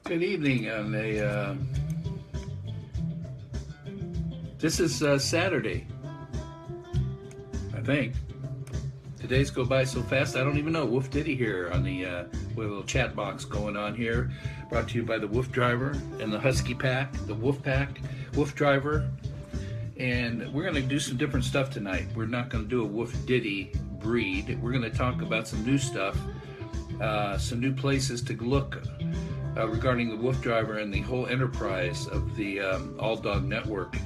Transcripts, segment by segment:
Good evening. On a this is Saturday, I think. The days go by so fast. I don't even know. WooF Ditty here on the we have a little chat box going on here. Brought to you by the WooF Driver and the Husky Pack, the WooF Pack, WooF Driver, and we're going to do some different stuff tonight. We're not going to do a WooF Ditty breed. We're going to talk about some new stuff, some new places to look. Regarding the WooF Driver and the whole enterprise of the All Dog Network.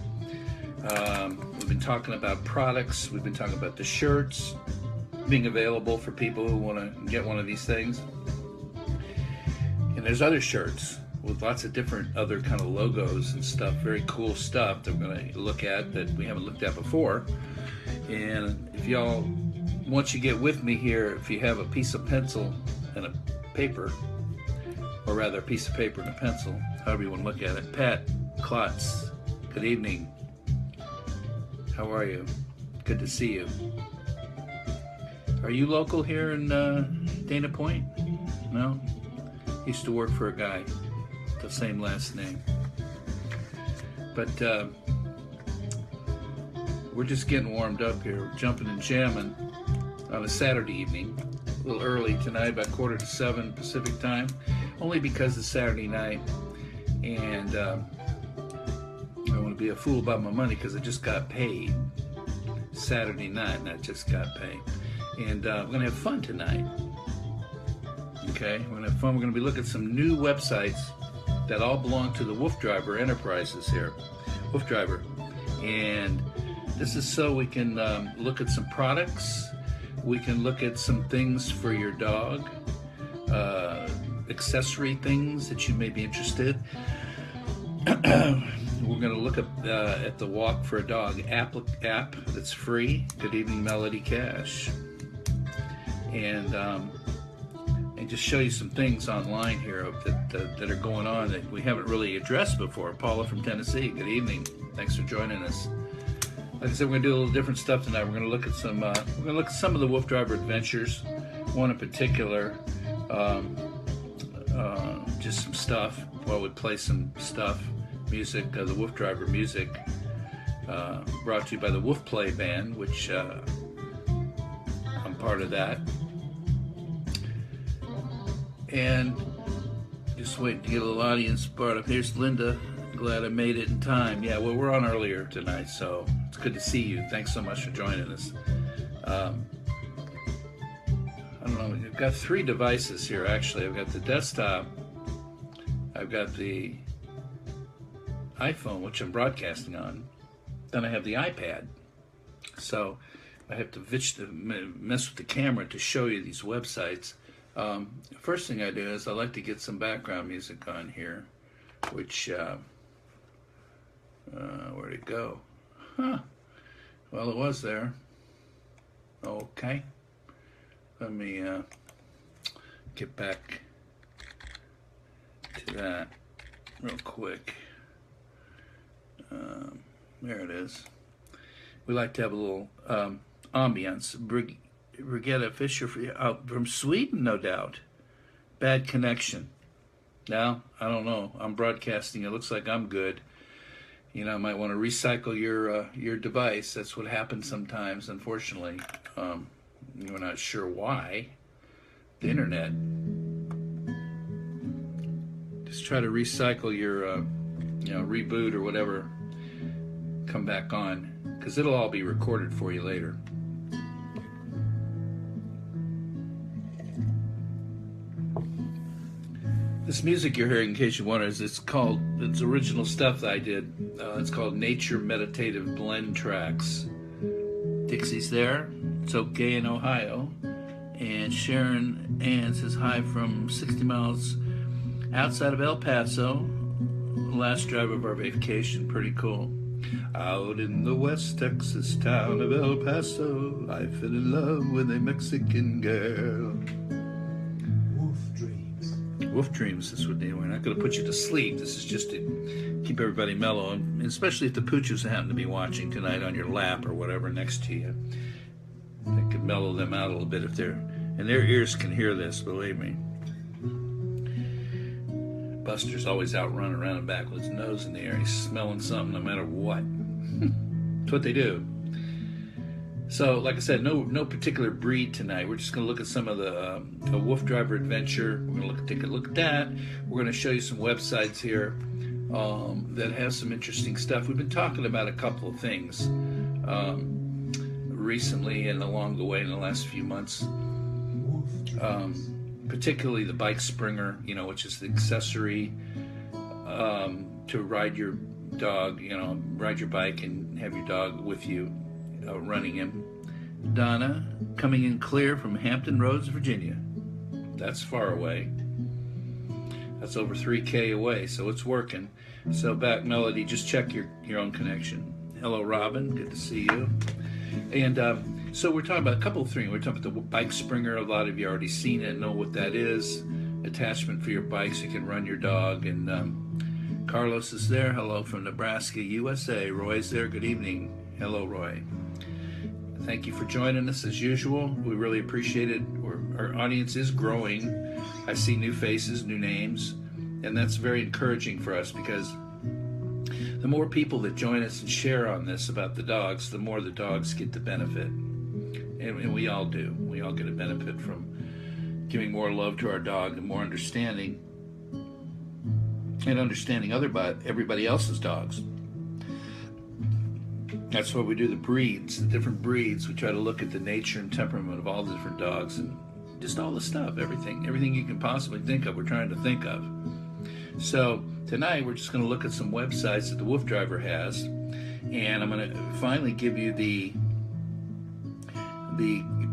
We've been talking about products, we've been talking about the shirts being available for people who want to get one of these things. And there's other shirts with lots of different other kind of logos and stuff, very cool stuff that we're going to look at that we haven't looked at before. And if y'all, once you get with me here, if you have a piece of pencil and a paper, or rather a piece of paper and a pencil, however you want to look at it. Pat Klotz, good evening. How are you? Good to see you. Are you local here in Dana Point? No? Used to work for a guy with the same last name. But we're just getting warmed up here. We're jumping and jamming on a Saturday evening. A little early tonight, about 6:45 Pacific time. Only because it's Saturday night, and I want to be a fool about my money because I just got paid Saturday night, and I just got paid. And we're going to have fun tonight. Okay, we're going to have fun. We're going to be looking at some new websites that all belong to the WooF Driver Enterprises here. WooF Driver. And this is so we can look at some products. We can look at some things for your dog. Accessory things that you may be interested. We're going to look at the Walk for a Dog app that's free. Good evening, Melody Cash, and just show you some things online here that are going on that we haven't really addressed before. Paula from Tennessee, good evening. Thanks for joining us. Like I said, we're going to do a little different stuff tonight. We're going to look at some. We're going to look at some of the WooF Driver adventures. One in particular. Just some stuff while we play some stuff, music, the WooF Driver music, brought to you by the WooF Play Band, which I'm part of that. And just waiting to get a little audience part up. Here's Linda. Glad I made it in time. Yeah, well, we're on earlier tonight, so it's good to see you. Thanks so much for joining us. I don't know, I've got three devices here actually. I've got the desktop, I've got the iPhone, which I'm broadcasting on, then I have the iPad. So I have to mess with the camera to show you these websites. First thing I do is I like to get some background music on here, which, where'd it go? Huh, well it was there. Okay. Let me get back to that real quick. There it is. We like to have a little ambiance. Brigitte Fisher from Sweden, no doubt. Bad connection. Now, I don't know. I'm broadcasting. It looks like I'm good. You know, I might want to recycle your device. That's what happens sometimes, unfortunately. We're not sure why. The internet. Just try to recycle your, reboot or whatever. Come back on, because it'll all be recorded for you later. This music you're hearing, in case you wonder, it's original stuff that I did. It's called Nature Meditative Blend Tracks. Dixie's there. It's okay in Ohio. And Sharon Ann says hi from 60 miles outside of El Paso. Last drive of our vacation. Pretty cool. Out in the West Texas town of El Paso, I fell in love with a Mexican girl. WooF Dreams, this would do. We're not going to put you to sleep. This is just to keep everybody mellow, and especially if the pooches happen to be watching tonight on your lap or whatever next to you. That could mellow them out a little bit if they're, and their ears can hear this, believe me. Buster's always out running around and back with his nose in the air. He's smelling something no matter what. That's what they do. So, like I said, no particular breed tonight. We're just going to look at some of the Wolf Driver Adventure. We're going to take a look at that. We're going to show you some websites here that have some interesting stuff. We've been talking about a couple of things recently and along the way in the last few months. Particularly the bike springer, which is the accessory to ride your dog, ride your bike and have your dog with you, running him. Donna, coming in clear from Hampton Roads, Virginia. That's far away. That's over 3K away, so it's working. So back, Melody, just check your own connection. Hello, Robin, good to see you. And so we're talking about a couple of things. We're talking about the bike springer. A lot of you already seen it and know what that is. Attachment for your bike so you can run your dog. And Carlos is there. Hello from Nebraska, USA. Roy's there. Good evening. Hello, Roy. Thank you for joining us as usual. We really appreciate it. Our audience is growing. I see new faces, new names, and that's very encouraging for us because the more people that join us and share on this about the dogs, the more the dogs get the benefit. And we all do. We all get a benefit from giving more love to our dog and more understanding and understanding everybody else's dogs. That's why we do the breeds, the different breeds. We try to look at the nature and temperament of all the different dogs and just all the stuff, everything you can possibly think of, we're trying to think of. So tonight we're just going to look at some websites that the Wolf Driver has, and I'm going to finally give you the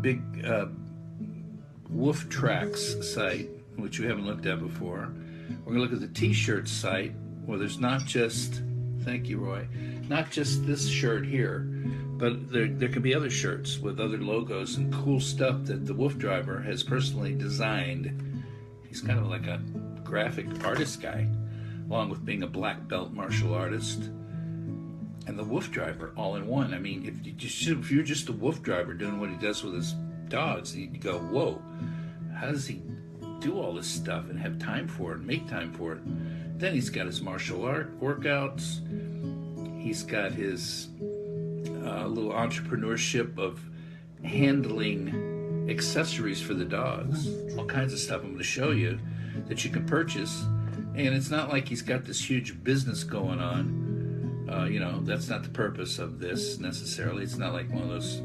big Wolf Tracks site, which we haven't looked at before. We're going to look at the T-shirt site, where there's not just, thank you, Roy, not just this shirt here, but there can be other shirts with other logos and cool stuff that the Wolf Driver has personally designed. He's kind of like a graphic artist guy, along with being a black belt martial artist and the Wolf Driver all in one. I mean, if you're just a Wolf Driver doing what he does with his dogs, you go, whoa, how does he do all this stuff and have time for it and make time for it? Then he's got his martial art workouts. He's got his little entrepreneurship of handling accessories for the dogs. All kinds of stuff I'm going to show you that you can purchase. And it's not like he's got this huge business going on. That's not the purpose of this necessarily. It's not like one of those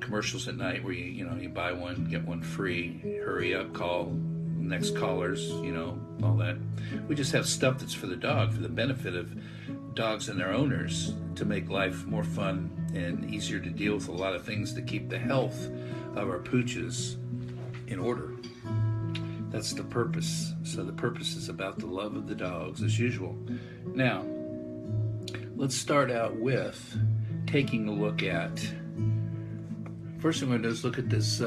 commercials at night where you buy one, get one free, hurry up, call next callers, all that. We just have stuff that's for the dog, for the benefit of dogs and their owners, to make life more fun and easier to deal with a lot of things to keep the health of our pooches in order. That's the purpose. So the purpose is about the love of the dogs as usual. Now, let's start out with taking a look at, first thing I'm going to do is look at this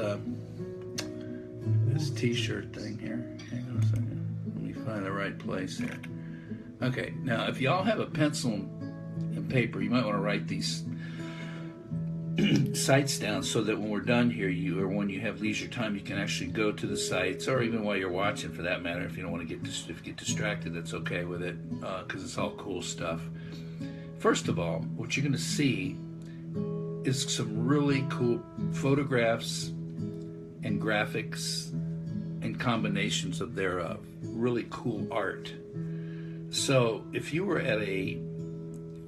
this T-shirt thing here. Hang on a second. Let me find the right place here. Okay, now if y'all have a pencil and paper, you might want to write these sites down so that when we're done here, or when you have leisure time, you can actually go to the sites, or even while you're watching, for that matter. If you don't want to get distracted, that's okay with it, because it's all cool stuff. First of all, what you're going to see is some really cool photographs and graphics and combinations of thereof. Really cool art. So if you were at a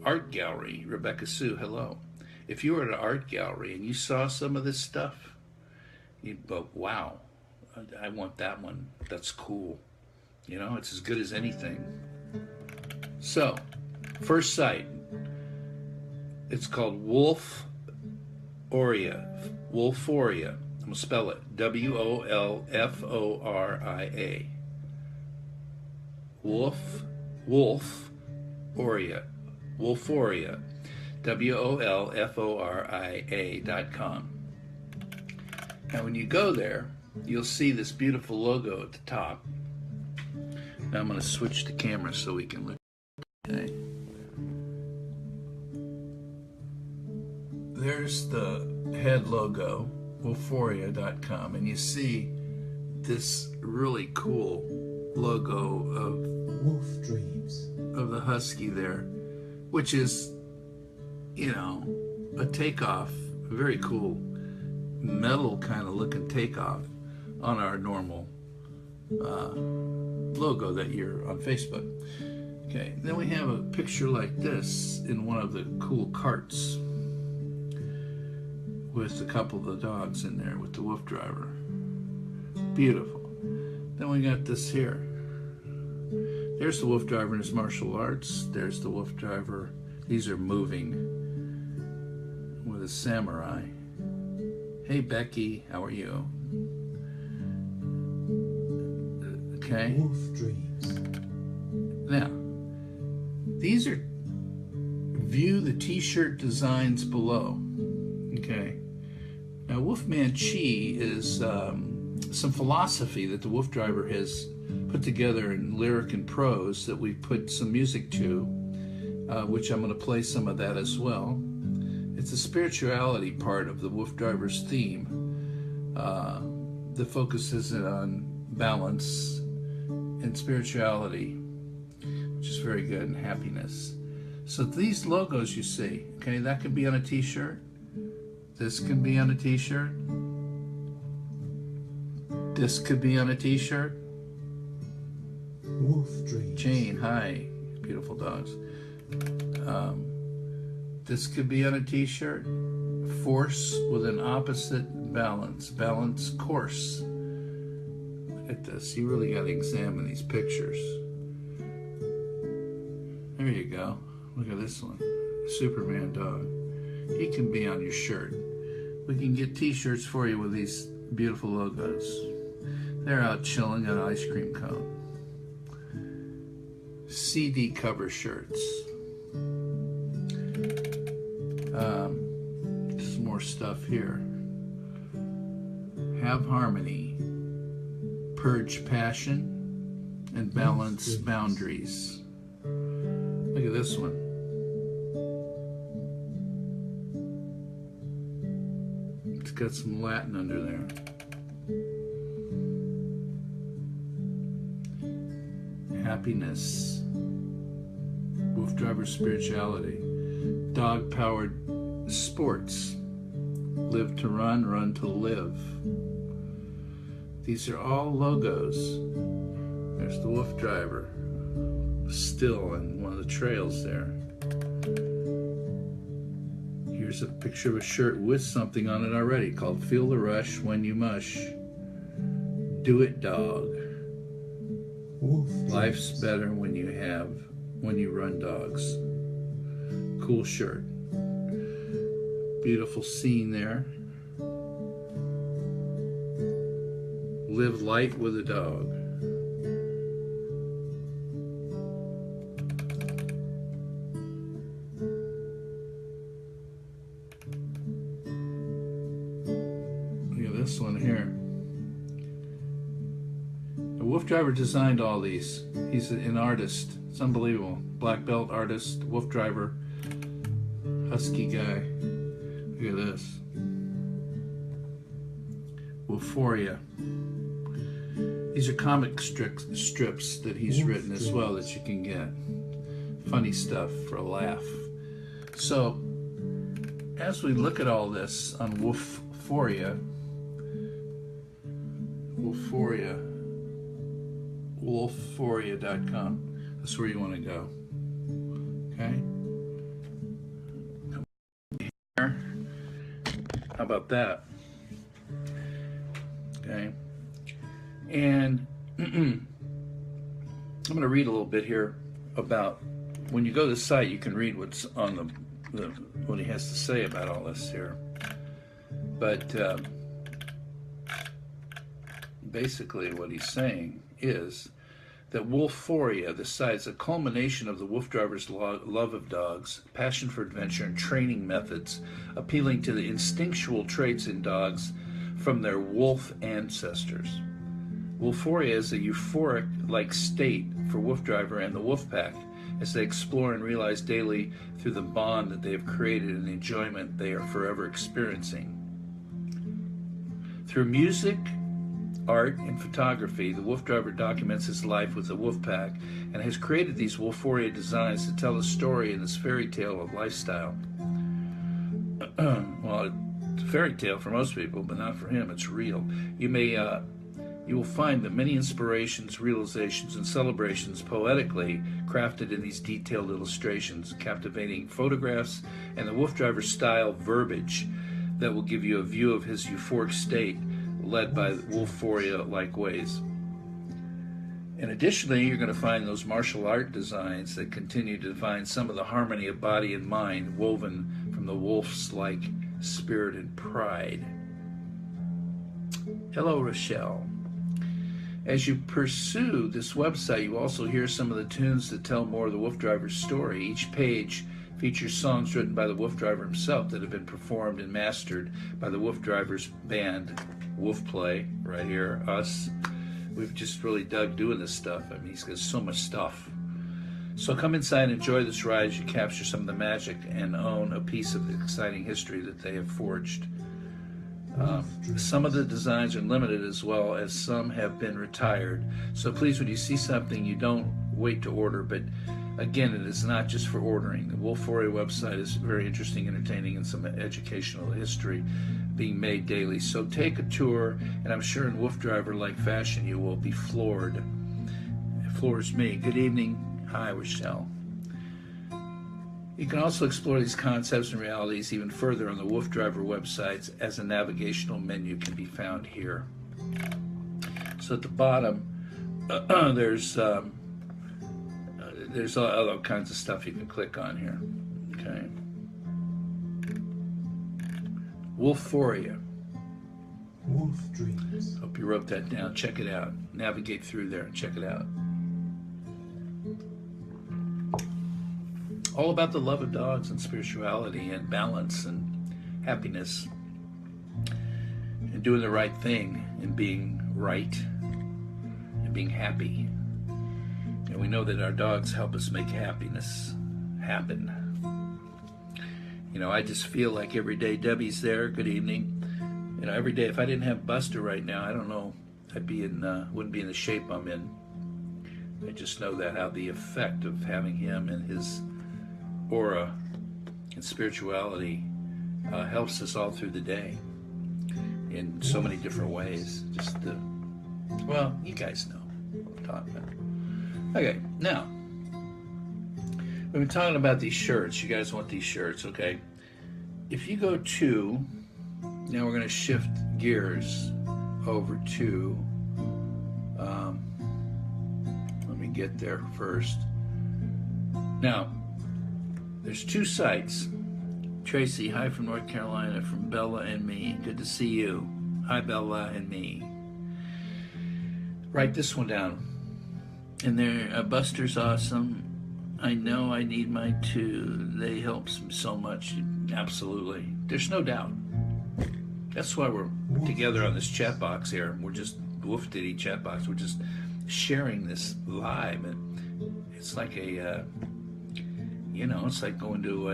art gallery, Rebecca Sue, hello. If you were at an art gallery and you saw some of this stuff, you'd go, wow, I want that one. That's cool. It's as good as anything. So, first site, it's called Wolforia. Wolforia. I'm going to spell it. Wolforia. Wolforia. Wolforia. WOLFORIA.com. Now when you go there, you'll see this beautiful logo at the top. Now I'm going to switch the camera so we can look. Okay. There's the head logo, Wolforia.com, and you see this really cool logo of Wolf dreams of the Husky there, which is, you know, a takeoff, a very cool metal kind of looking takeoff on our normal logo that you're on Facebook. Okay, then we have a picture like this in one of the cool carts with a couple of the dogs in there with the Wolf driver. Beautiful. Then we got this here. There's the Wolf driver in his martial arts. There's the Wolf driver. These are moving with a samurai. Hey Becky, how are you? Okay. Wolf dreams. Now, these are, view the t-shirt designs below. Okay. Now, Wolfman Chi is some philosophy that the Wolf driver has put together in lyric and prose that we put some music to, which I'm going to play some of that as well. It's the spirituality part of the Wolf driver's theme that focuses on balance and spirituality, which is very good, and happiness. So these logos you see, okay, that could be on a t-shirt. This can be on a t-shirt. This could be on a t-shirt. Wolf dreams. Jane, hi, beautiful dogs. This could be on a t-shirt. Force with an opposite balance. Balance course. Look at this. You really got to examine these pictures. There you go. Look at this one. Superman dog. He can be on your shirt. We can get t-shirts for you with these beautiful logos. They're out chilling on an ice cream cone. CD cover shirts. Some more stuff here. Have harmony. Purge passion and balance boundaries. Look at this one. It's got some Latin under there. Happiness. Wolf driver spirituality. Dog powered sports. Live to run, run to live. These are all logos. There's the Wolf driver still in one of the trails there. Here's a picture of a shirt with something on it already called Feel the Rush When You Mush. Do it, dog. Wolf Life's better when you run, dogs. Cool shirt. Beautiful scene there. Live light with a dog. Look at this one here. The Wolf driver designed all these. He's an artist. It's unbelievable. Black belt artist, Wolf driver, Husky guy. Look at this. Wolforia. These are comic strips that he's written as well that you can get. Funny stuff for a laugh. So, as we look at all this on Wolforia, wolforia.com, that's where you want to go. Okay? How about that? Okay. And I'm going to read a little bit here about, when you go to the site, you can read what's on what he has to say about all this here. But basically what he's saying is that Wolforia, the site, is a culmination of the Wolf driver's love of dogs, passion for adventure, and training methods, appealing to the instinctual traits in dogs from their wolf ancestors. Wolforia is a euphoric-like state for Wolf driver and the wolf pack as they explore and realize daily through the bond that they have created and the enjoyment they are forever experiencing. Through music, art, and photography, the Wolf Driver documents his life with the Wolf Pack and has created these Wolforia designs to tell a story in this fairy tale of lifestyle. Well, it's a fairy tale for most people, but not for him. It's real. You will find that many inspirations, realizations, and celebrations poetically crafted in these detailed illustrations, captivating photographs, and the Wolf Driver style verbiage that will give you a view of his euphoric state led by Wolforia-like ways. And additionally, you're going to find those martial art designs that continue to define some of the harmony of body and mind woven from the wolf's-like spirit and pride. Hello, Rochelle. As you pursue this website, you also hear some of the tunes that tell more of the Wolf Driver's story. Each page features songs written by the Wolf Driver himself that have been performed and mastered by the Wolf Driver's band, Wolf Play, right here, us. We've just really dug doing this stuff. I mean, he's got so much stuff. So come inside and enjoy this ride as you capture some of the magic and own a piece of the exciting history that they have forged. Some of the designs are limited as well as some have been retired. So please, when you see something, you don't wait to order. But again, it is not just for ordering. The Wolforia website is very interesting, entertaining, and some educational history being made daily. So take a tour, and I'm sure in Wolf Driver-like fashion, you will be floored. It floors me. Good evening. Hi, Rochelle. You can also explore these concepts and realities even further on the Wolf Driver websites, as a navigational menu can be found here. So at the bottom, there's other kinds of stuff you can click on here. Okay. Wolforia. Wolf dreams. Hope you wrote that down. Check it out. Navigate through there and check it out. All about the love of dogs and spirituality and balance and happiness and doing the right thing and being right and being happy. And we know that our dogs help us make happiness happen. You know, I just feel like every day Debbie's there. Good evening. You know, every day, if I didn't have Buster right now, I don't know, wouldn't be in the shape I'm in. I just know that how the effect of having him and his aura and spirituality helps us all through the day in so many different ways. Well, you guys know what I'm talking about. Okay, now, we've been talking about these shirts. You guys want these shirts, okay? If you go to, now we're going to shift gears over to, let me get there first. Now, there's two sites. Tracy, hi from North Carolina, from Bella and me. Good to see you. Hi, Bella and me. Write this one down. And there, Buster's awesome. I know I need mine too. They help so much. Absolutely. There's no doubt. That's why we're together on this chat box here. We're just Wolf Ditty chat box. We're just sharing this live. And it's like a... you know, it's like going to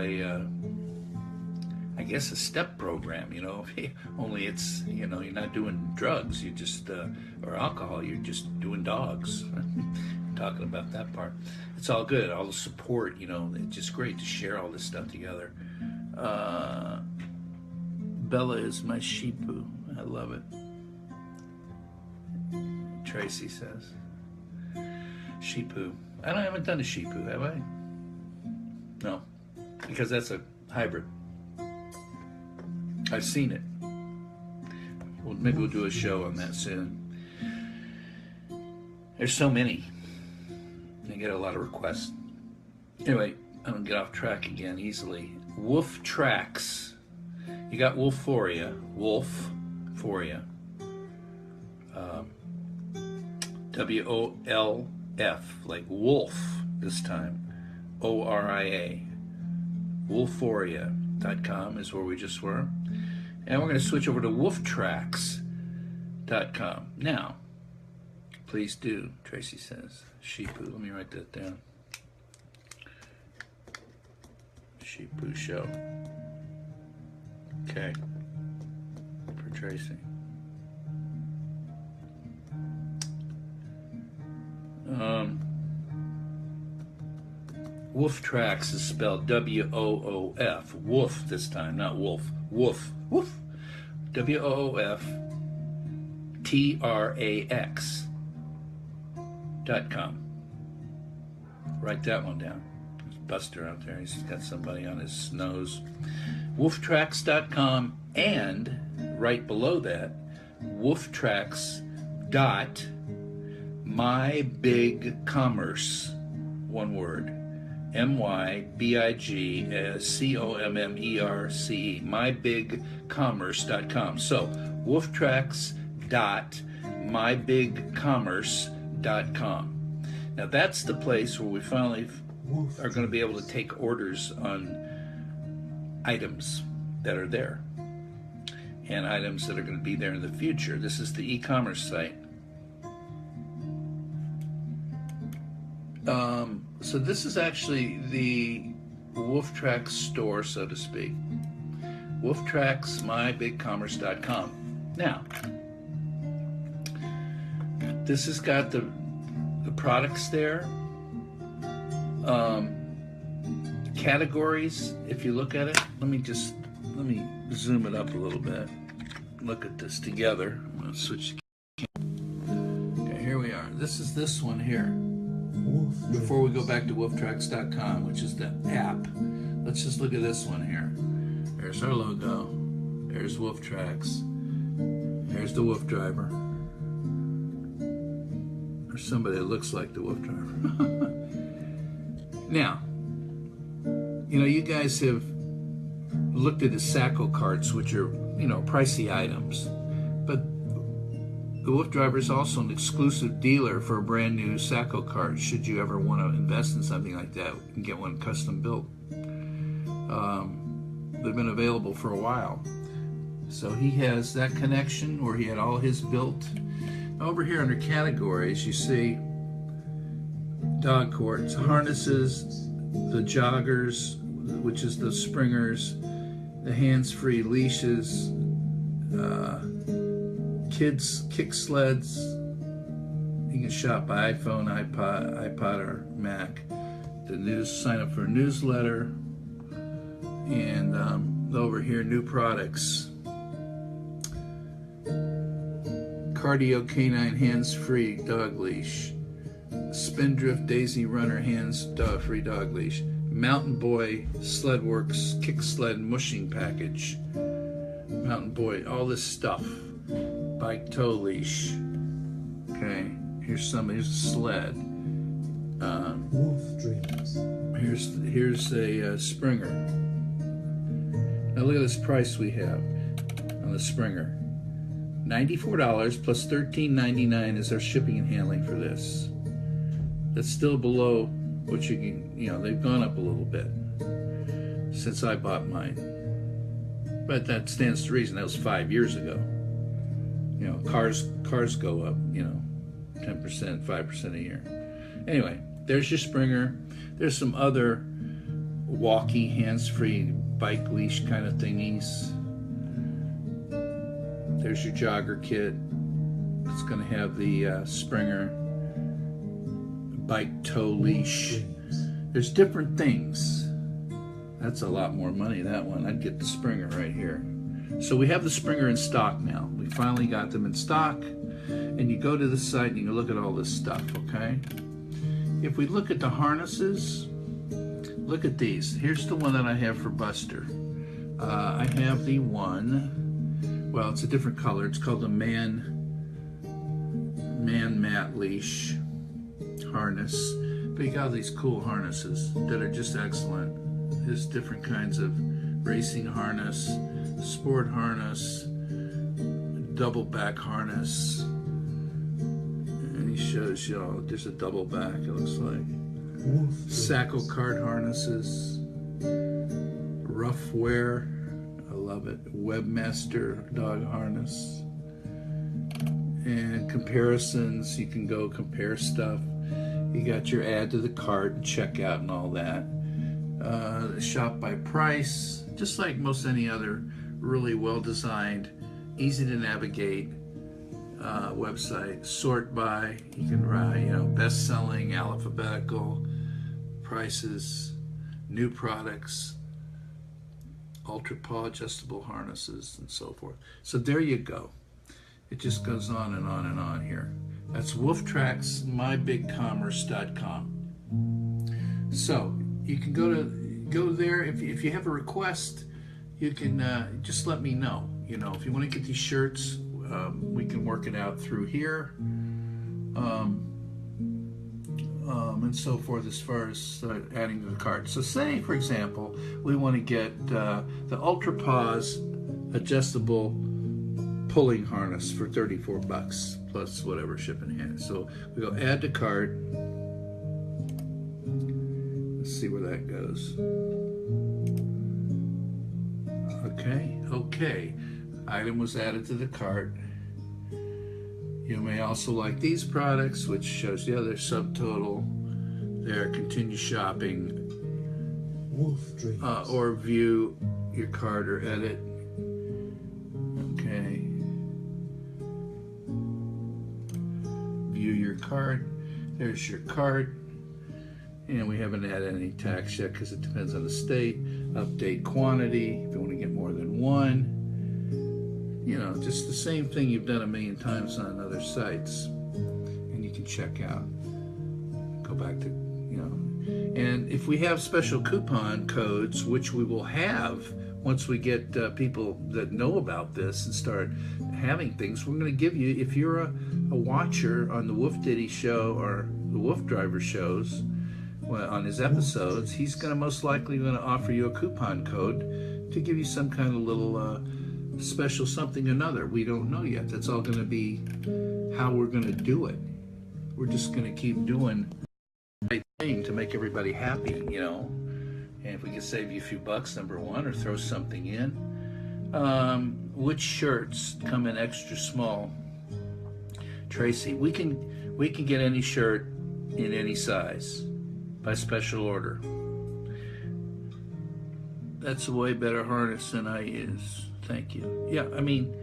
I guess a step program, you know, only it's, you know, you're not doing drugs, you just, or alcohol, you're just doing dogs. Talking about that part. It's all good, all the support, you know, it's just great to share all this stuff together. Bella is my sheepoo. I love it. Tracy says. Sheepoo. I haven't done a sheepoo, have I? No, because that's a hybrid. I've seen it. Well, maybe we'll do a show on that soon. There's so many. I get a lot of requests. Anyway, I'm gonna get off track again easily. Wolf Tracks. You got Wolforia. Wolforia. W-O-L-F, like wolf this time. O-R-I-A. Wolforia.com is where we just were. And we're going to switch over to wolftracks.com. Now, please do, Tracy says. Sheepoo, let me write that down. Sheepoo show. Okay. For Tracy. WooF Tracks is spelled W-O-O-F. WooF this time, not wolf. WooF. WooF. WOOFTRAX.com. Write that one down. There's Buster out there. He's got somebody on his nose. WoofTracks.com, and right below that, WoofTracks.mybigcommerce, one word, MYBIGCOMMERCE, mybigcommerce.com. So WoofTracks.mybigcommerce.com. Now that's the place where we finally are going to be able to take orders on items that are there and items that are going to be there in the future. This is the e-commerce site. So this is actually the WooF Tracks store, so to speak. WoofTracks.mybigcommerce.com. Now, this has got the products there. Categories, if you look at it, let me zoom it up a little bit. Look at this together. I'm going to switch. Okay, here we are. This is this one here. Before we go back to WoofTracks.com, which is the app, let's just look at this one here. There's our logo. There's WooF Tracks. There's the WooF driver. Or somebody that looks like the WooF driver. Now, you know, you guys have looked at the Sacco carts, which are, you know, pricey items. But the WooF driver is also an exclusive dealer for a brand new Sacco cart. Should you ever want to invest in something like that, you can get one custom built. They've been available for a while. So he has that connection where he had all his built. Over here under categories, you see dog courts, harnesses, the joggers, which is the springers, the hands-free leashes, kids kick sleds. You can shop by iPhone, iPod, or Mac. Sign up for a newsletter, and over here, new products. Cardio canine hands-free dog leash, Spindrift Daisy Runner hands-free dog leash, Mountain Boy Sledworks kick sled mushing package, Mountain Boy, all this stuff, bike tow leash. Okay, here's a sled. WooF Dreams. Here's a Springer. Now look at this price we have on the Springer. $94 plus $13.99 is our shipping and handling for this. That's still below what you can, you know, they've gone up a little bit since I bought mine. But that stands to reason. That was 5 years ago. You know, cars go up, you know, 10%, 5% a year. Anyway, there's your Springer. There's some other walkie, hands-free bike leash kind of thingies. There's your jogger kit. It's going to have the Springer bike tow leash. There's different things. That's a lot more money, that one. I'd get the Springer right here. So we have the Springer in stock now. We finally got them in stock. And you go to the site and you look at all this stuff, okay? If we look at the harnesses, look at these. Here's the one that I have for Buster. I have the one, well, it's a different color. It's called the Man Mat Leash harness. But you got these cool harnesses that are just excellent. There's different kinds of racing harness, sport harness, double back harness. And he shows y'all, there's a double back, it looks like. Sacco card harnesses, rough wear, I love it. Webmaster dog harness. And comparisons, you can go compare stuff. You got your add to the cart and checkout and all that. Shop by price, just like most any other really well designed, easy to navigate website. Sort by. You can write, you know, best-selling, alphabetical, prices, new products, ultra paw adjustable harnesses, and so forth. So there you go. It just goes on and on and on here. That's WooFTracksMyBigCommerce.com. So you can go there. If you have a request, you can just let me know. You know, if you want to get these shirts, we can work it out through here, and so forth, as far as adding to the cart. So say, for example, we want to get the Ultra Paws adjustable pulling harness for $34 plus whatever shipping hand. So we go add to cart. Let's see where that goes. Okay. Item was added to the cart. You may also like these products, which shows the other subtotal. There, continue shopping, WooF Dreams. or view your cart or edit. Okay. View your cart. There's your cart. And we haven't added any tax yet because it depends on the state. Update quantity if you want to get more than one. You know, just the same thing you've done a million times on other sites. And you can check out. Go back to, you know. And if we have special coupon codes, which we will have once we get people that know about this and start having things, we're going to give you, if you're a watcher on the WooF Ditty show or the WooF Driver shows, well, on his episodes, he's going to most likely going to offer you a coupon code to give you some kind of little special something or another. We don't know yet. That's all going to be how we're going to do it. We're just going to keep doing the right thing to make everybody happy, you know. And if we can save you a few bucks, number one, or throw something in. Which shirts come in extra small? Tracy, we can get any shirt in any size by special order. That's a way better harness than I use. Thank you. Yeah, I mean,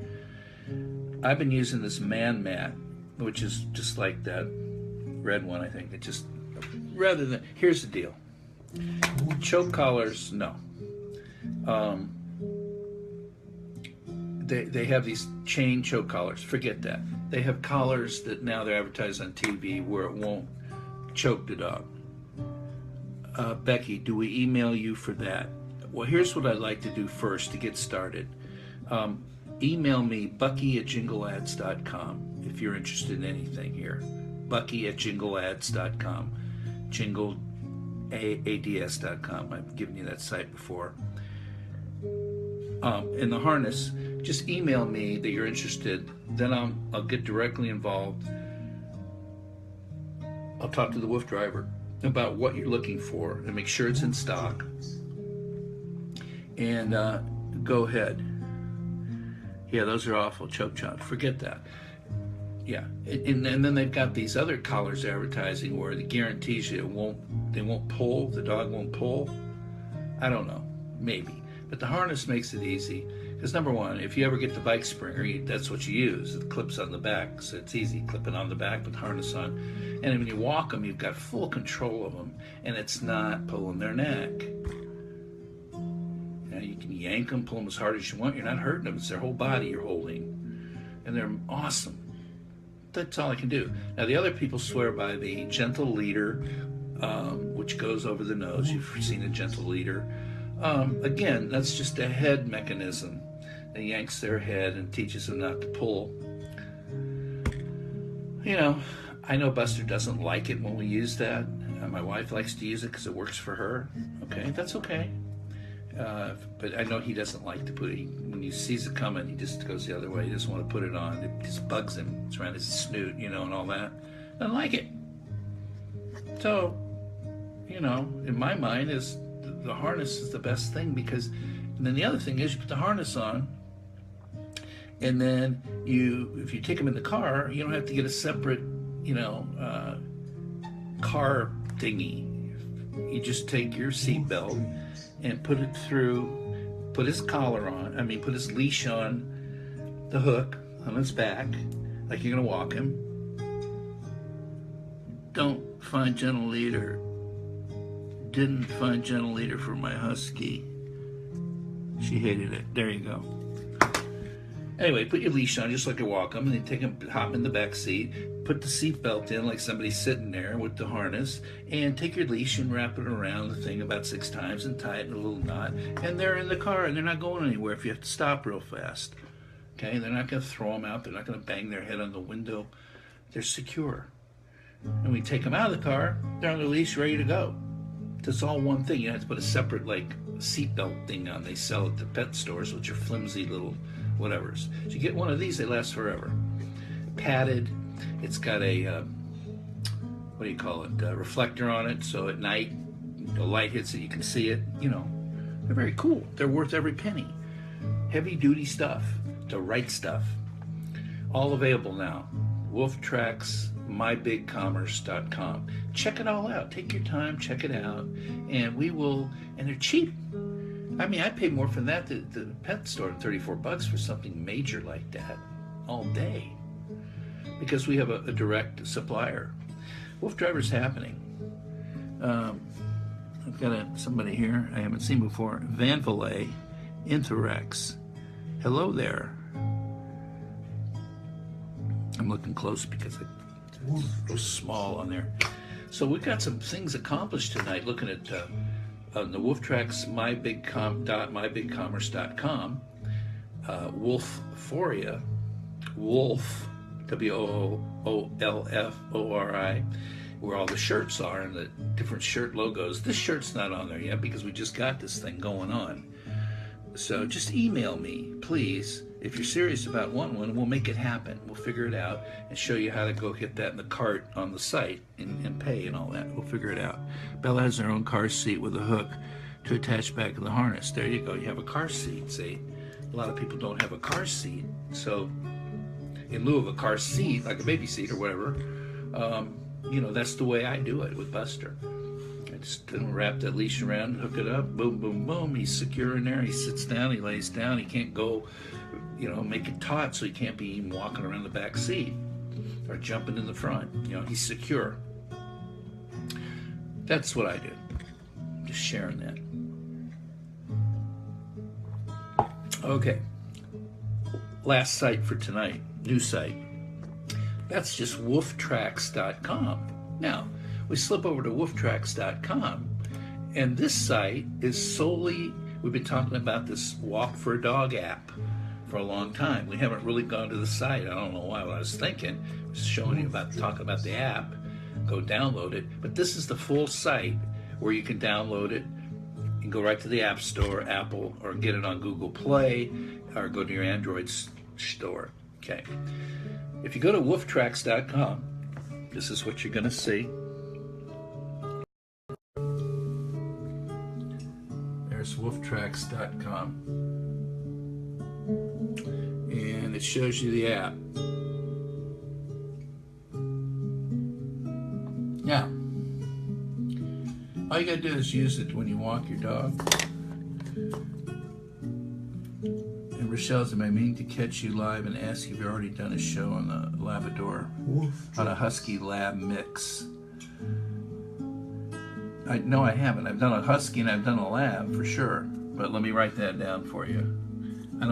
I've been using this Man Mat, which is just like that red one, I think. It just, rather than, here's the deal. Choke collars, no. They have these chain choke collars. Forget that. They have collars that now they're advertised on TV where it won't choke the dog. Becky, do we email you for that? Well, here's what I'd like to do first to get started. Email me, bucky@jingleads.com, if you're interested in anything here. bucky@jingleads.com. jingleads.com. I've given you that site before. In the harness, just email me that you're interested. Then I'll get directly involved. I'll talk to the WooF driver about what you're looking for and make sure it's in stock. And go ahead. Yeah, those are awful. Choke chomp. Forget that. Yeah, and then they've got these other collars advertising where it guarantees you they won't pull, the dog won't pull. I don't know, maybe. But the harness makes it easy. Because number one, if you ever get the bike springer, that's what you use. It clips on the back, so it's easy. Clip it on the back with the harness on. And when you walk them, you've got full control of them, and it's not pulling their neck. You can yank them, pull them as hard as you want. You're not hurting them. It's their whole body you're holding. And they're awesome. That's all I can do. Now, the other people swear by the gentle leader, which goes over the nose. You've seen a gentle leader. Again, that's just a head mechanism that yanks their head and teaches them not to pull. You know, I know Buster doesn't like it when we use that. My wife likes to use it because it works for her. Okay, that's okay. But I know he doesn't like to put it. When he sees it coming, he just goes the other way. He doesn't want to put it on. It just bugs him. It's around his snoot, you know, and all that. Doesn't like it. So, you know, in my mind, the harness is the best thing because, and then the other thing is you put the harness on, and then if you take them in the car, you don't have to get a separate, you know, car thingy. You just take your seatbelt and put it through, put his collar on, put his leash on the hook on his back, like you're gonna walk him. Don't find gentle leader. Didn't find gentle leader for my husky. She hated it. There you go. Anyway, put your leash on just like you walk them, and then take him, hop in the back seat, put the seat belt in like somebody's sitting there with the harness, and take your leash and wrap it around the thing about 6 times and tie it in a little knot, and they're in the car and they're not going anywhere if you have to stop real fast. Okay, they're not going to throw them out, they're not going to bang their head on the window. They're secure. And we take them out of the car, they're on the leash, ready to go. It's all one thing. You don't have to put a separate like seatbelt thing on. They sell at the pet stores, which are flimsy little whatevers. So you get one of these, they last forever. Padded. It's got a what do you call it? A reflector on it, so at night the light hits it, you can see it. You know, they're very cool. They're worth every penny. Heavy duty stuff, the right stuff. All available now. WooF Tracks. MyBigCommerce.com. Check it all out. Take your time, check it out, and we will. And they're cheap. I mean, I pay more for that at the pet store than $34 for something major like that all day, because we have a direct supplier. WooF Driver's happening. I've got somebody here I haven't seen before. Van Valet, Interex. Hello there. I'm looking close because it's so small on there. So we've got some things accomplished tonight looking at on the WooF Tracks mybigcommerce.com. Wolfforia, Wolf, WOOLFORI, where all the shirts are and the different shirt logos. This shirt's not on there yet because we just got this thing going on. So just email me, please. If you're serious about wanting one, we'll make it happen. We'll figure it out and show you how to go hit that in the cart on the site and pay and all that. We'll figure it out. Bella has her own car seat with a hook to attach back to the harness. There you go. You have a car seat. See, a lot of people don't have a car seat. So in lieu of a car seat, like a baby seat or whatever, you know, that's the way I do it with Buster. I just wrap that leash around, hook it up, boom, boom, boom. He's secure in there. He sits down, he lays down. He can't go, you know, make it taut, so he can't be even walking around the back seat or jumping in the front. You know, he's secure. That's what I do. Just sharing that. Okay. Last site for tonight, new site. That's just wooftracks.com. Now, we slip over to wooftracks.com, and this site is solely, we've been talking about this Walk for a Dog app for a long time. We haven't really gone to the site. I don't know why. What I was thinking was showing you about, talking about the app. Go download it. But this is the full site where you can download it. You can go right to the App Store, Apple, or get it on Google Play, or go to your Android store. Okay. If you go to wooftracks.com, this is what you're going to see. There's wooftracks.com. And it shows you the app. Now, all you gotta do is use it when you walk your dog. And Rochelle's I mean to catch you live and ask if you've already done a show on the Labrador, on a Husky Lab mix. No, I haven't. I've done a Husky and I've done a Lab for sure. But let me write that down for you. I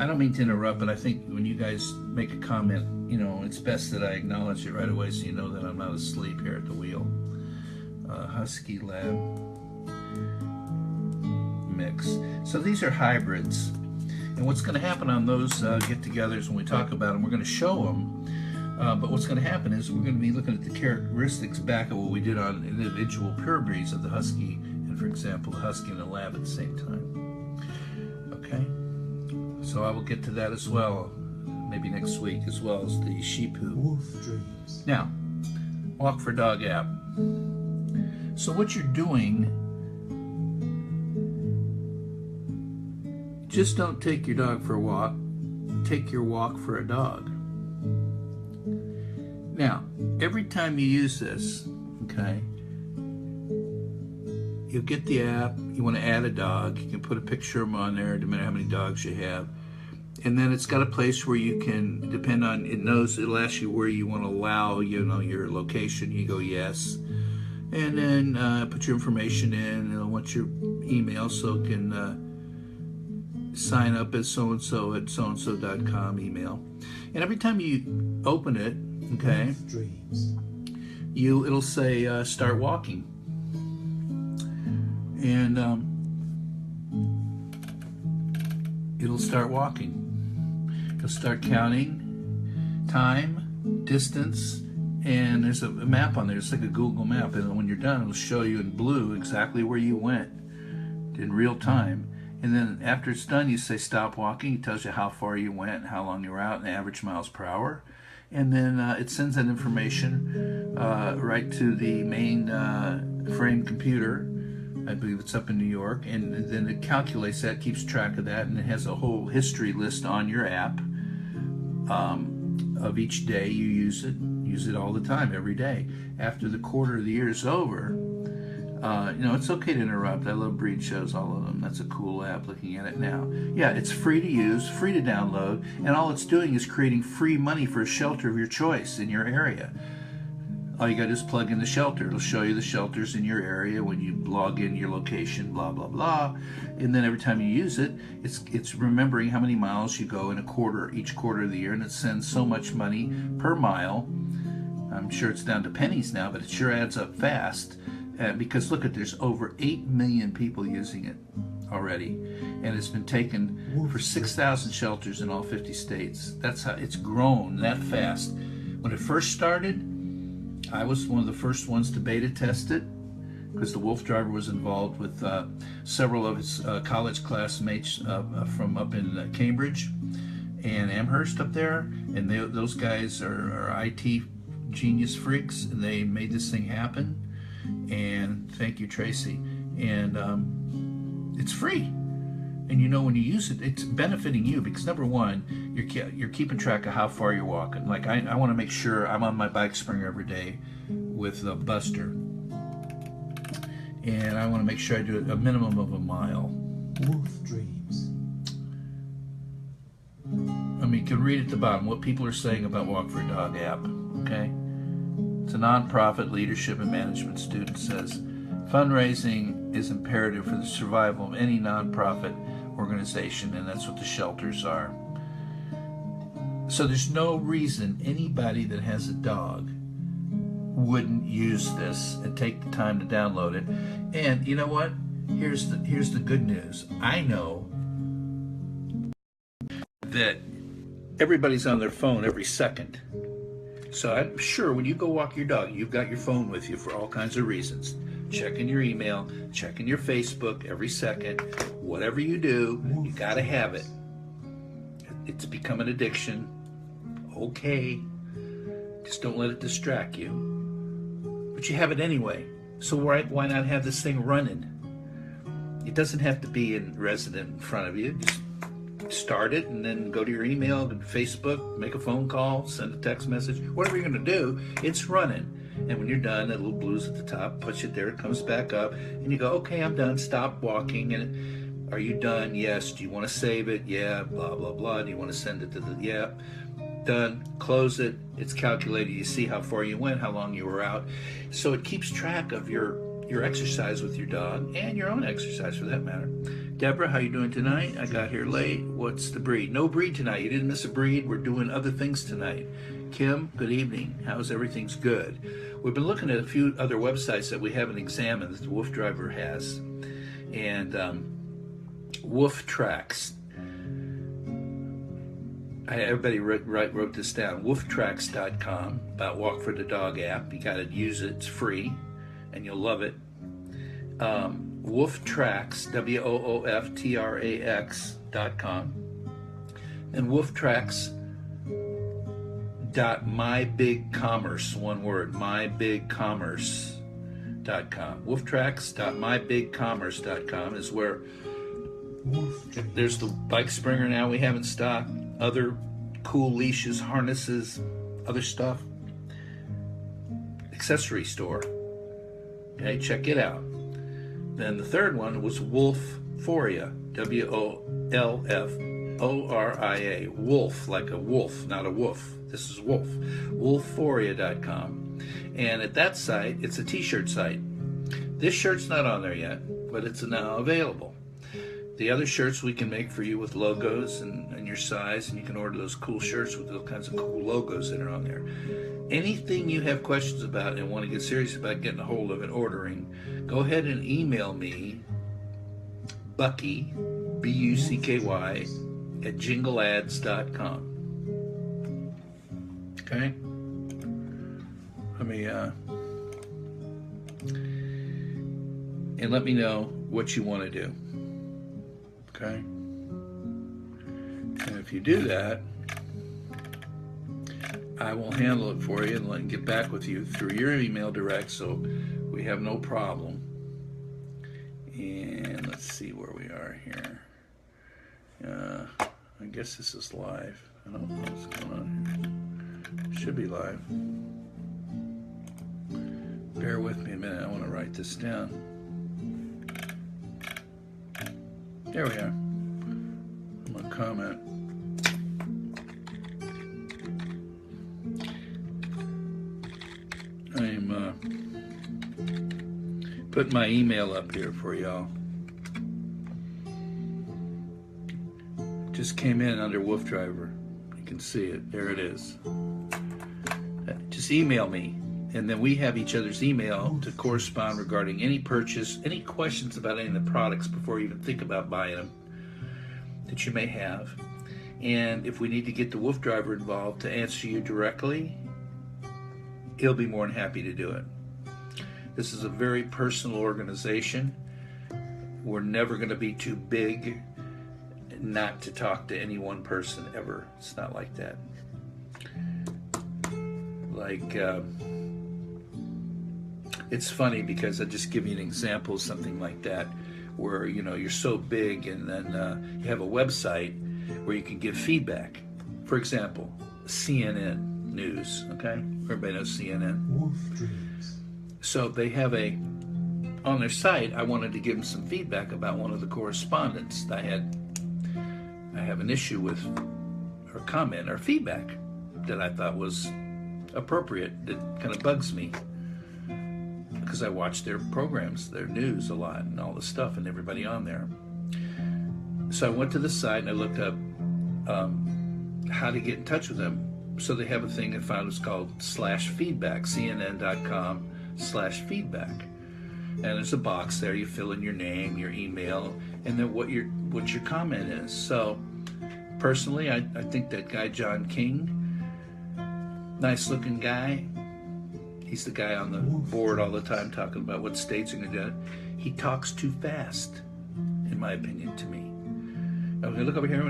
don't mean to interrupt, but I think when you guys make a comment, you know, it's best that I acknowledge it right away so you know that I'm not asleep here at the wheel. Husky Lab mix. So these are hybrids. And what's going to happen on those get-togethers when we talk about them, we're going to show them. But what's going to happen is we're going to be looking at the characteristics back of what we did on individual pure breeds of the Husky, and for example, the Husky and the Lab at the same time. Okay? So I will get to that as well, maybe next week, as well as the Sheepoo. WooF Dreams. Now, Walk for Dog app. So what you're doing, just don't take your dog for a walk, take your walk for a dog. Now, every time you use this, okay, you'll get the app, you want to add a dog, you can put a picture of them on there, no matter how many dogs you have, And then it's got a place where you can, depend on, it'll ask you where you want to allow, your location. You go yes. And then put your information in, and it'll want your email so it can sign up as so-and-so at so-and-so.com email. And every time you open it, okay, WooF Dreams. it'll say start walking. And it'll start walking. It'll start counting time, distance, and there's a map on there. It's like a Google map, and when you're done, it'll show you in blue exactly where you went in real time. And then after it's done, you say stop walking. It tells you how far you went, how long you were out, and average miles per hour. And then it sends that information right to the main frame computer. I believe it's up in New York, and then it calculates that, keeps track of that, and it has a whole history list on your app of each day you use it. Use it all the time, every day. After the quarter of the year is over, it's okay to interrupt. I love breed shows, all of them. That's a cool app, looking at it now. Yeah, it's free to use, free to download, and all it's doing is creating free money for a shelter of your choice in your area. All you got to do is plug in the shelter. It'll show you the shelters in your area when you log in your location, blah, blah, blah. And then every time you use it, it's remembering how many miles you go in each quarter of the year, and it sends so much money per mile. I'm sure it's down to pennies now, but it sure adds up fast. Because look there's over 8 million people using it already, and it's been taken for 6,000 shelters in all 50 states. That's how it's grown that fast. When it first started, I was one of the first ones to beta test it, because the WooF driver was involved with several of his college classmates from up in Cambridge and Amherst up there, and those guys are IT genius freaks, and they made this thing happen. And thank you, Tracy. And it's free. And when you use it, it's benefiting you, because number one, you're keeping track of how far you're walking. Like I want to make sure I'm on my bike springer every day with Buster, and I want to make sure I do a minimum of a mile. WooF Dreams. You can read at the bottom what people are saying about Walk for a Dog app. Okay, it's a nonprofit leadership and management student says fundraising is imperative for the survival of any nonprofit organization, and that's what the shelters are. So there's no reason anybody that has a dog wouldn't use this and take the time to download it. And you know what? Here's the good news. I know that everybody's on their phone every second. So I'm sure when you go walk your dog, you've got your phone with you for all kinds of reasons. Checking your email, checking your Facebook every second. Whatever you do, you gotta have it. It's become an addiction. Okay. Just don't let it distract you. But you have it anyway. So why not have this thing running? It doesn't have to be resident in front of you. Just start it and then go to your email, and Facebook, make a phone call, send a text message, whatever you're going to do, it's running. And when you're done, that little blues at the top, push it there, it comes back up, and you go, okay, I'm done, stop walking. And are you done? Yes. Do you want to save it? Yeah, blah, blah, blah. Do you want to send it to yeah. Done. Close it. It's calculated. You see how far you went, how long you were out. So it keeps track of your exercise with your dog, and your own exercise for that matter. Deborah, how you doing tonight? I got here late. What's the breed? No breed tonight. You didn't miss a breed. We're doing other things tonight. Kim, good evening. How's everything's good? We've been looking at a few other websites that we haven't examined that the WooF driver has. And WooF Tracks. Everybody wrote this down. WoofTracks.com, about Walk for the Dog app. You got to use it. It's free, and you'll love it. WooF Tracks, WOOFTRAX.com, and WooF Tracks .mybigcommerce, one word, mybigcommerce.com. WoofTracks.mybigcommerce.com is where there's the bike springer now we have in stock, other cool leashes, harnesses, other stuff, accessory store. Okay, check it out. Then the third one was Wolfphoria, WOLF WORIA, wolf, like a wolf, not a wolf. This is wolf. Wolforia.com. And at that site, it's a t-shirt site. This shirt's not on there yet, but it's now available. The other shirts we can make for you with logos and your size, and you can order those cool shirts with those kinds of cool logos that are on there. Anything you have questions about and want to get serious about getting a hold of and ordering, go ahead and email me, Bucky, B-U-C-K-Y, at jingleads.com. Okay? And let me know what you want to do. Okay? And if you do that, I will handle it for you and get back with you through your email direct, so we have no problem. And let's see where we are here. I guess this is live. I don't know what's going on here. Should be live. Bear with me a minute. I want to write this down. There we are. I'm going to comment. I'm putting my email up here for y'all. Just came in under WooF Driver. You can see it. There it is. Just email me, and then we have each other's email to correspond regarding any purchase, any questions about any of the products before you even think about buying them that you may have. And if we need to get the WooF Driver involved to answer you directly, he'll be more than happy to do it. This is a very personal organization. We're never going to be too big not to talk to any one person ever. It's not like that. It's funny because I'll just give you an example of something like that, where you're so big, and then you have a website where you can give feedback. For example, CNN News, okay? Everybody knows CNN. WooF Dreams. So they have on their site, I wanted to give them some feedback about one of the correspondents that I have an issue with, or comment or feedback that I thought was appropriate, that kind of bugs me, because I watch their programs, their news a lot, and all the stuff, and everybody on there. So I went to the site and I looked up how to get in touch with them. So they have a thing I found, it's called /feedback, cnn.com/feedback. And there's a box there, you fill in your name, your email, and then what your comment is. So personally, I think that guy John King, nice looking guy, he's the guy on the board all the time talking about what states are going to do it. He talks too fast, in my opinion, to me. Okay, look over here. I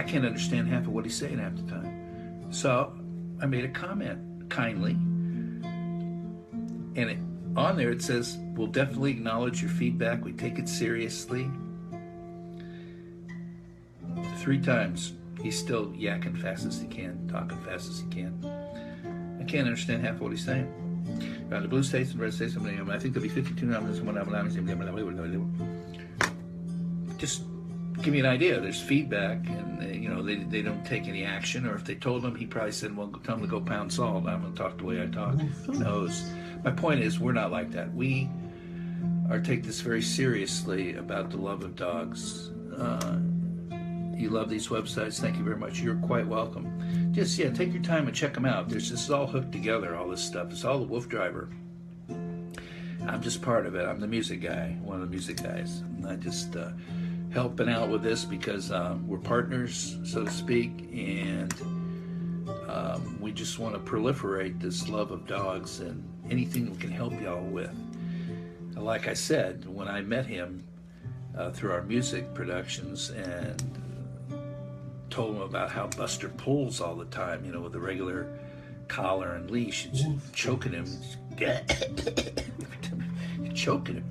can't understand half of what he's saying half the time. So I made a comment kindly, and on there it says, "We'll definitely acknowledge your feedback. We take it seriously." 3 times. He's still yakking fast as he can, talking fast as he can. I can't understand half of what he's saying. Around the blue states and red states, I think there'll be 52 nominations. Just give me an idea. There's feedback, and they don't take any action. Or if they told him, he probably said, "Well, tell him to go pound salt. I'm going to talk the way I talk." Who knows? My point is, we're not like that. We take this very seriously about the love of dogs. You love these websites. Thank you very much. You're quite welcome. Just take your time and check them out. This is all hooked together. All this stuff. It's all the WooF Driver. I'm just part of it. I'm the music guy, one of the music guys. And I just helping out with this because we're partners, so to speak, and we just want to proliferate this love of dogs and anything we can help y'all with. Like I said, when I met him through our music productions and told him about how Buster pulls all the time, with a regular collar and leash, it's choking him. Choking him.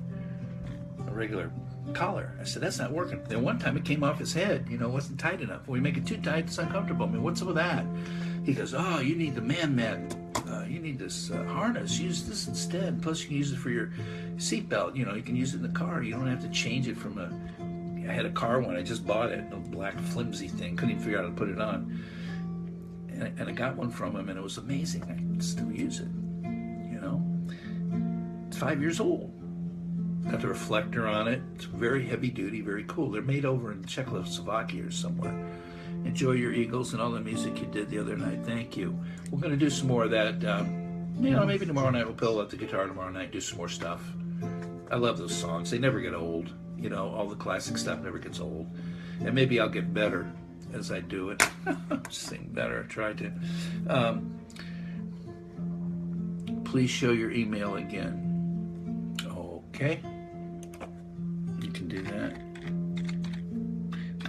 A regular collar. I said, that's not working. Then one time it came off his head, wasn't tight enough. When we make it too tight, it's uncomfortable. What's up with that? He goes, "Oh, you need the man. You need this harness. Use this instead. Plus you can use it for your seatbelt. You can use it in the car. You don't have to change it from I had a car one. I just bought it, a black flimsy thing. Couldn't even figure out how to put it on. And I got one from him, and it was amazing. I can still use it. You know, it's 5 years old. Got the reflector on it. It's very heavy duty, very cool. They're made over in Czechoslovakia or somewhere. Enjoy your Eagles and all the music you did the other night. Thank you. We're going to do some more of that. You know, maybe tomorrow night we'll pull out the guitar tomorrow night, do some more stuff. I love those songs. They never get old. You know, all the classic stuff never gets old. And maybe I'll get better as I do it. Sing better. Try to. Please show your email again. Okay. You can do that.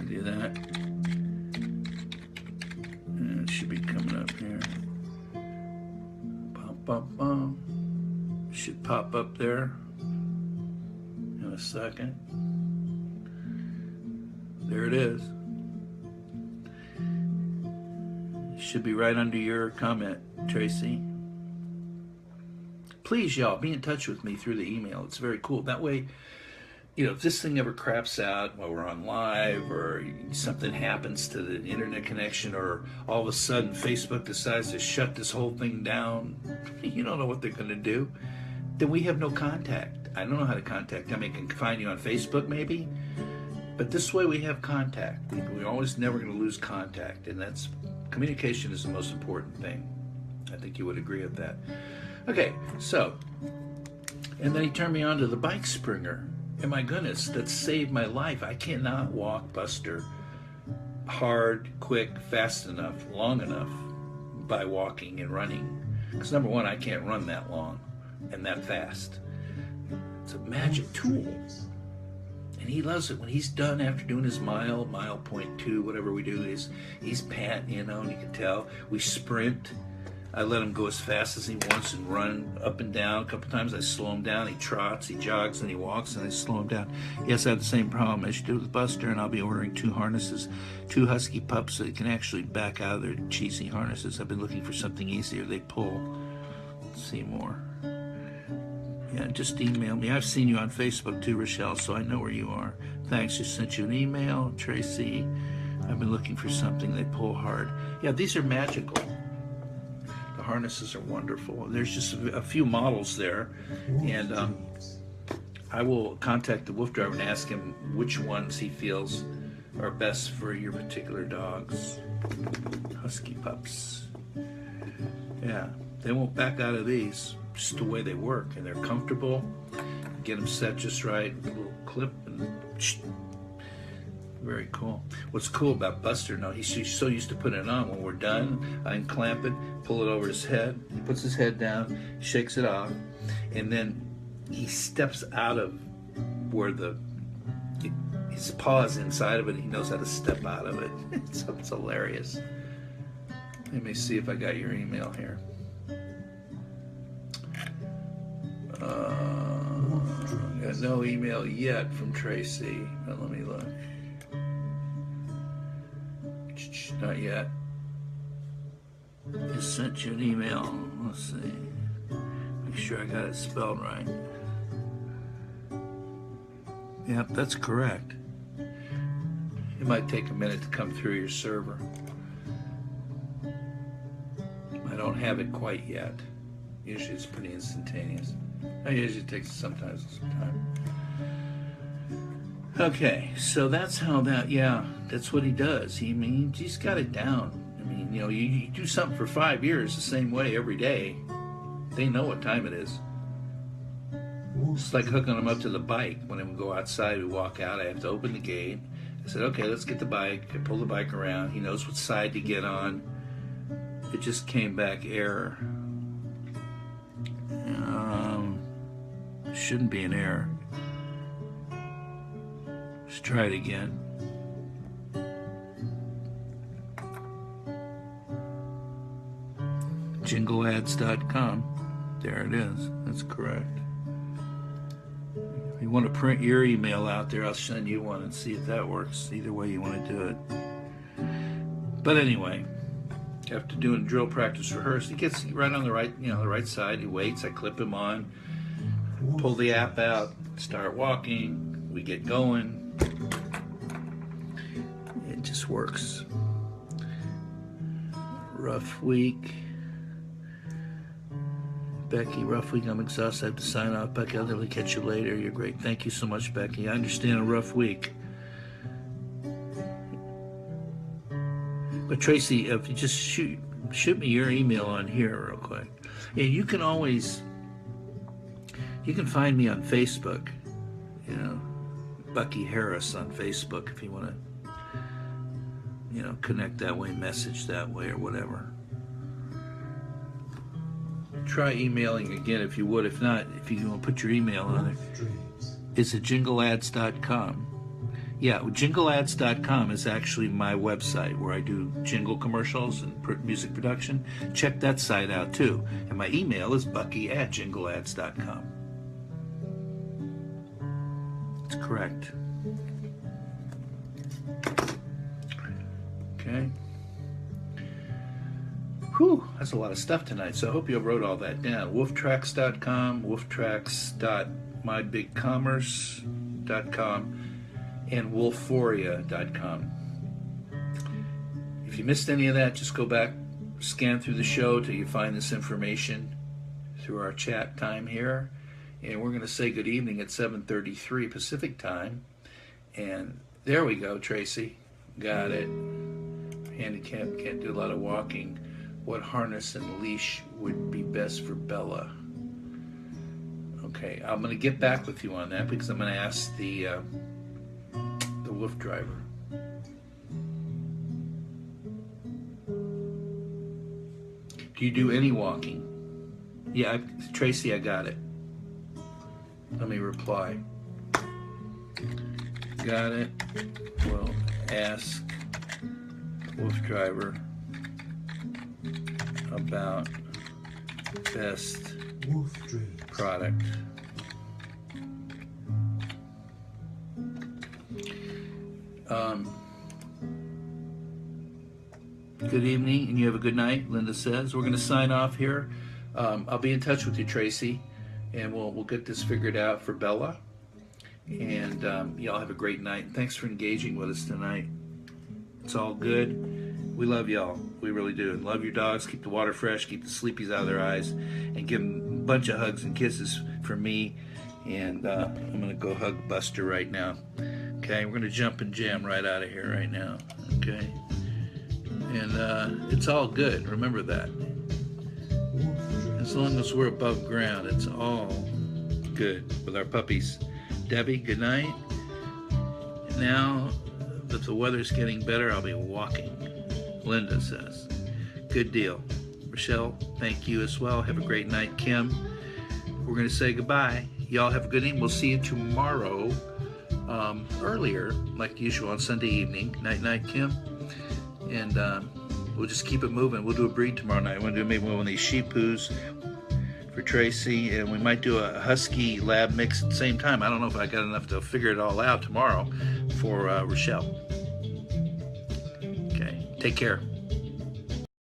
Do that. And it should be coming up here. Should pop up there in a second. There it is. Should be right under your comment, Tracy. Please, y'all, be in touch with me through the email. It's very cool. That way, you know, if this thing ever craps out while we're on live, or something happens to the internet connection, or all of a sudden Facebook decides to shut this whole thing down, you don't know what they're going to do, then we have no contact. I don't know how to contact them. I can find you on Facebook maybe, but this way we have contact. We're always never going to lose contact, and that's, communication is the most important thing. I think you would agree with that. Okay, so, and then he turned me on to the bike springer. And my goodness, that saved my life. I cannot walk Buster hard, quick, fast enough, long enough by walking and running. Because number one, I can't run that long and that fast. It's a magic tool. And he loves it. When he's done after doing his mile 0.2, whatever we do, he's panting, you know, and you can tell. We sprint. I let him go as fast as he wants and run up and down. A couple times I slow him down. He trots, he jogs, and he walks, and I slow him down. Yes, I have the same problem as you do with Buster, and I'll be ordering 2 harnesses, 2 husky pups so they can actually back out of their cheesy harnesses. I've been looking for something easier. They pull. Let's see more. Yeah, just email me. I've seen you on Facebook too, Rochelle, so I know where you are. Thanks. Just sent you an email. Tracy, I've been looking for something. They pull hard. Yeah, these are magical. Harnesses are wonderful. There's just a few models there, and I will contact the WooF driver and ask him which ones he feels are best for your particular dogs. Husky pups. Yeah, they won't back out of these. Just the way they work, and they're comfortable. Get them set just right. A little clip and. Very cool. What's cool about Buster, no, he's so used to putting it on. When we're done, I can clamp it, pull it over his head. He puts his head down, shakes it off, and then he steps out of where his paw's inside of it. He knows how to step out of it. It's hilarious. Let me see if I got your email here. Got no email yet from Tracy, but let me look. Not yet. Just sent you an email. Let's see. Make sure I got it spelled right. Yep, that's correct. It might take a minute to come through your server. I don't have it quite yet. Usually it's pretty instantaneous. It usually takes sometimes some time. Okay, so that's how that's what he does. He's got it down. I mean, you know, you do something for 5 years the same way every day, they know what time it is. It's like hooking them up to the bike. When we go outside, we walk out, I have to open the gate. I said, okay, let's get the bike. I pull the bike around. He knows what side to get on. It just came back error. Shouldn't be an error. Let's try it again. jingleads.com. There it is. That's correct. If you want to print your email out there, I'll send you one and see if that works. Either way you want to do it. But anyway, after doing drill practice rehearse, he gets right on the right side. He waits. I clip him on, pull the app out, start walking. We get going. just works. Rough week. Becky, rough week. I'm exhausted. I have to sign off. Becky, I'll definitely catch you later. You're great. Thank you so much, Becky. I understand a rough week. But Tracy, if you just shoot me your email on here real quick. And you can find me on Facebook, you know, Bucky Harris on Facebook if you want to, you know, connect that way, message that way or whatever. Try emailing again if you would. If not, if you want to put your email on it, it's at jingleads.com. Yeah, jingleads.com is actually my website where I do jingle commercials and music production. Check that site out too. And my email is bucky@jingleads.com. It's correct. Okay. Whew, that's a lot of stuff tonight, so I hope you wrote all that down. WooFtracks.com, WooFtracks.mybigcommerce.com, and Wolforia.com. If you missed any of that, just go back, scan through the show till you find this information through our chat time here. And we're going to say good evening at 7:33 Pacific time. And there we go, Tracy. Got it. Handicap, can't do a lot of walking. What harness and leash would be best for Bella? Okay, I'm going to get back with you on that because I'm going to ask the WooF driver. Do you do any walking? Yeah, Tracy, I got it. Let me reply. Got it. Well, ask WooF driver about best WooF dreams. Product. Good evening, and you have a good night, Linda says. We're going to sign off here. I'll be in touch with you, Tracy, and we'll get this figured out for Bella. And y'all have a great night. Thanks for engaging with us tonight. It's all good. We love y'all. We really do. And love your dogs. Keep the water fresh. Keep the sleepies out of their eyes. And give them a bunch of hugs and kisses from me. And I'm going to go hug Buster right now. Okay? We're going to jump and jam right out of here right now. Okay? And it's all good. Remember that. As long as we're above ground, it's all good with our puppies. Debbie, good night. And now that the weather's getting better, I'll be walking. Linda says. Good deal. Rochelle, thank you as well. Have a great night. Kim, we're going to say goodbye. Y'all have a good evening. We'll see you tomorrow earlier, like usual, on Sunday evening. Night, Kim. And we'll just keep it moving. We'll do a breed tomorrow night. We'll do maybe one of these sheep poos for Tracy, and we might do a husky lab mix at the same time. I don't know if I got enough to figure it all out tomorrow for Rochelle. Okay, take care.